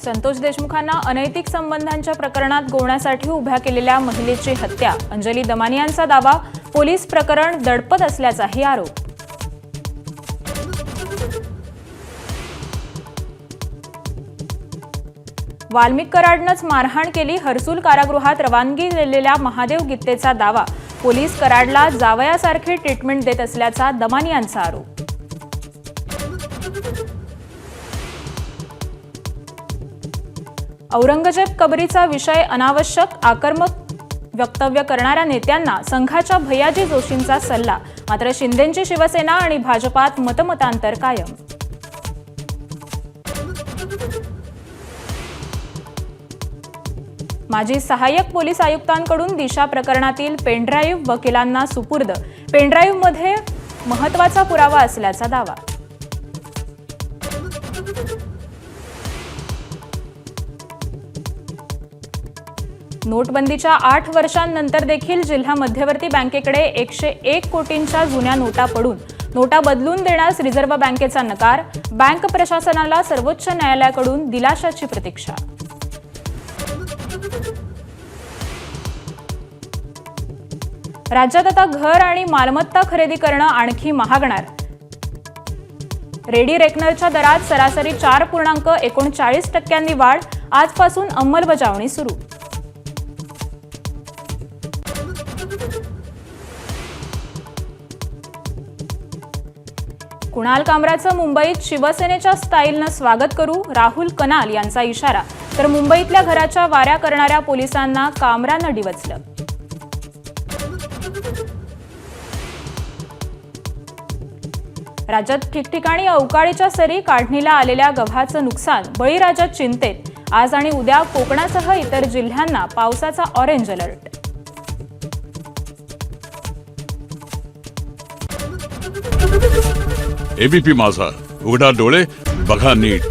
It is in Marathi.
संतोष देशमुखांना अनैतिक संबंधांच्या प्रकरणात गोवण्यासाठी उभ्या केलेल्या महिलेची हत्या, अंजली दमानियांचा दावा, पोलीस प्रकरण दडपत असल्याचाही आरोप. वाल्मिक कराडनंच मारहाण केली, हर्सुल कारागृहात रवानगी दिलेल्या महादेव गित्तेचा दावा, पोलीस कराडला जावयासारखी ट्रीटमेंट देत असल्याचा दमानियांचा आरोप. औरंगजेब कबरीचा विषय अनावश्यक, आक्रमक वक्तव्य करणाऱ्या नेत्यांना संघाच्या भैयाजी जोशींचा सल्ला, मात्र शिंदेंची शिवसेना आणि भाजपात मतमतांतर कायम. माजी सहाय्यक पोलीस आयुक्तांकडून दिशा प्रकरणातील पेनड्राईव्ह वकिलांना सुपूर्द, पेनड्राईव्हमध्ये महत्त्वाचा पुरावा असल्याचा दावा. नोटबंदीच्या 8 वर्षांनंतर देखील जिल्हा मध्यवर्ती बँकेकडे 101 कोटींच्या जुन्या नोटा पडून नोटा बदलून देण्यास रिझर्व्ह बँकेचा नकार, बँक प्रशासनाला सर्वोच्च न्यायालयाकडून दिलाशाची प्रतीक्षा. राज्यात आता घर आणि मालमत्ता खरेदी करणं आणखी महागणार. रेडी रेकनरच्या दरात सरासरी 4.39% वाढ, आजपासून अंमलबजावणी सुरू. कुणाल कामराचं मुंबईत शिवसेनेच्या स्टाईलनं स्वागत करू, राहुल कनाल यांचा इशारा, तर मुंबईतल्या घराच्या वाऱ्या करणाऱ्या पोलिसांना कामरानं डिवचलं. राज्यात ठिकठिकाणी अवकाळीच्या सरी, काढणीला आलेल्या गव्हाचं नुकसान, बळीराजा चिंतेत. आज आणि उद्या कोकणासह इतर जिल्ह्यांना पावसाचा ऑरेंज अलर्ट. एबीपी माझा, उघडा डोळे बघा नीट.